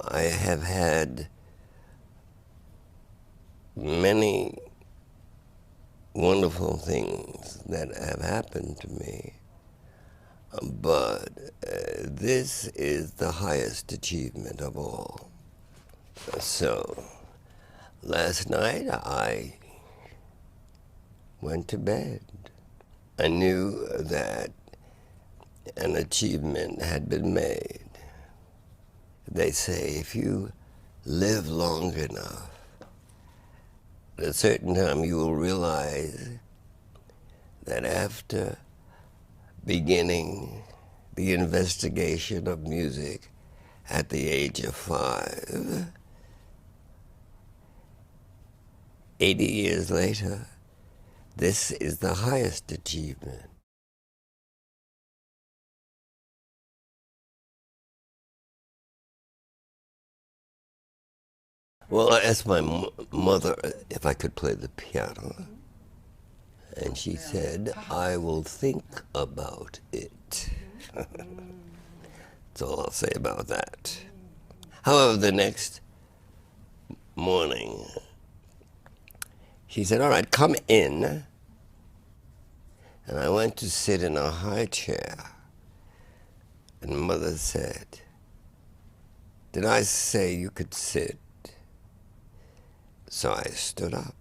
I have had many wonderful things that have happened to me, but this is the highest achievement of all. So, last night I went to bed. I knew that an achievement had been made. They say if you live long enough, at a certain time you will realize that after beginning the investigation of music at the age of 5, 80 years later, this is the highest achievement. Well, I asked my mother if I could play the piano, and she said, I will think about it. That's all I'll say about that. However, the next morning, she said, all right, come in. And I went to sit in a high chair. And Mother said, did I say you could sit? So I stood up.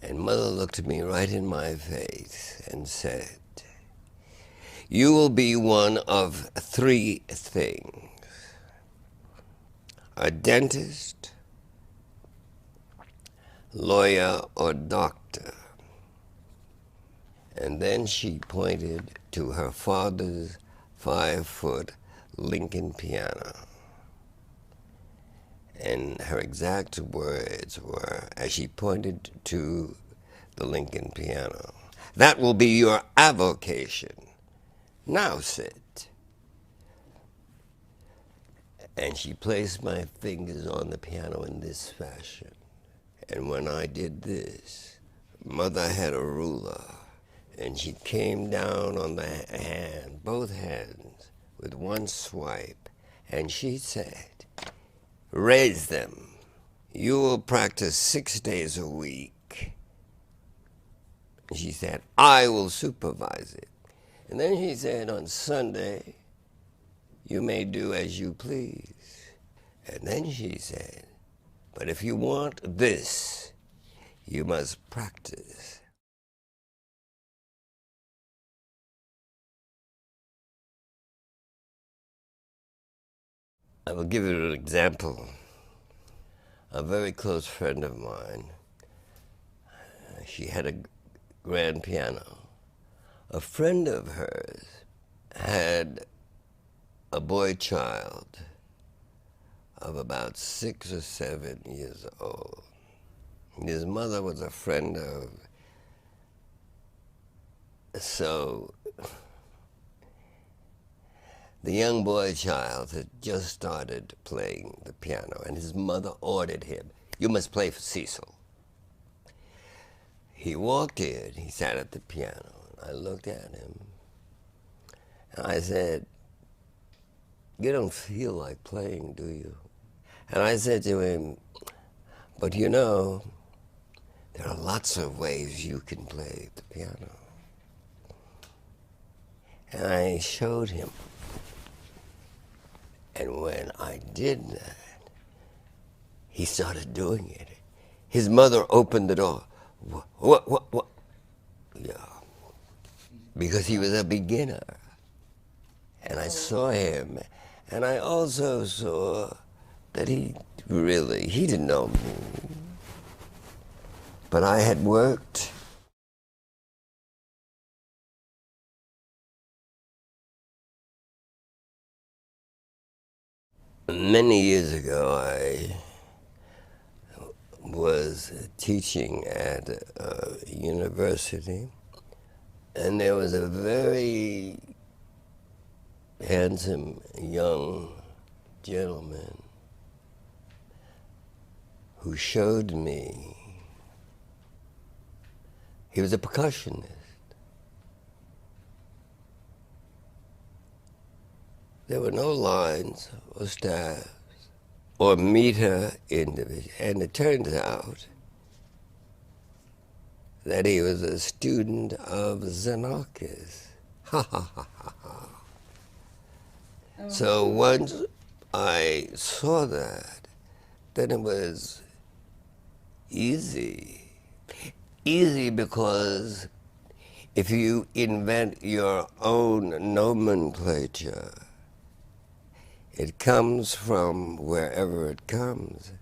And Mother looked at me right in my face and said, you will be one of 3 things: a dentist, lawyer, or doctor. And then she pointed to her father's 5-foot Lincoln piano. And her exact words were, as she pointed to the Lincoln piano, that will be your avocation. Now sit. And she placed my fingers on the piano in this fashion. And when I did this, Mother had a ruler, and she came down on the hand, both hands, with one swipe, and she said, raise them. You will practice 6 days a week. She said, I will supervise it. And then she said, on Sunday, you may do as you please. And then she said, but if you want this, you must practice. I will give you an example. A very close friend of mine, she had a grand piano. A friend of hers had a boy child of about 6 or 7 years old. His mother was a friend of, so the young boy child had just started playing the piano, and his mother ordered him, you must play for Cecil. He walked in, he sat at the piano, and I looked at him, and I said, you don't feel like playing, do you? And I said to him, but you know, there are lots of ways you can play the piano. And I showed him. And when I did that, he started doing it. His mother opened the door. What? Yeah. Because he was a beginner. And I saw him, and I also saw that he didn't know me. But I had worked. Many years ago, I was teaching at a university, and there was a very handsome young gentleman who showed me. He was a percussionist. There were no lines or staves. or meter individual. And it turns out that he was a student of Xenakis. Ha ha ha ha ha. So once I saw that, then it was easy. Easy because if you invent your own nomenclature, it comes from wherever it comes,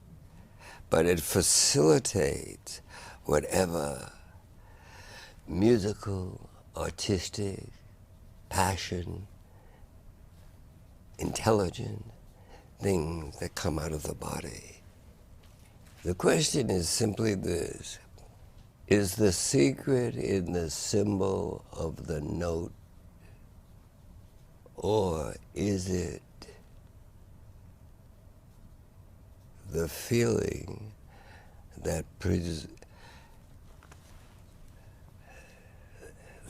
but it facilitates whatever musical, artistic, passion, intelligent things that come out of the body. The question is simply this: is the secret in the symbol of the note, or is it the feeling that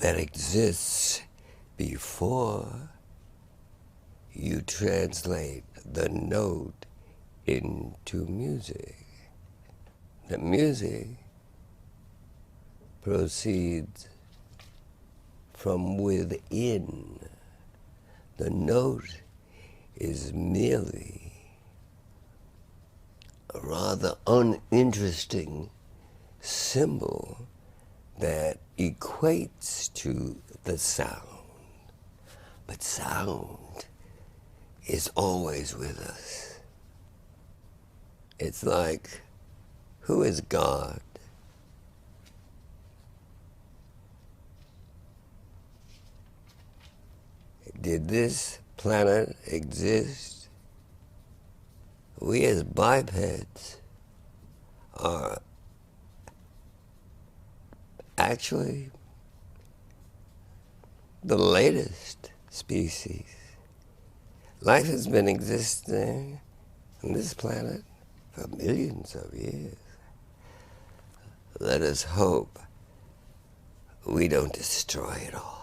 exists before you translate the note into music? The music proceeds from within. The note is merely a rather uninteresting symbol that equates to the sound. But sound is always with us. It's like, who is God? Did this planet exist? We as bipeds are actually the latest species. Life has been existing on this planet for millions of years. Let us hope we don't destroy it all.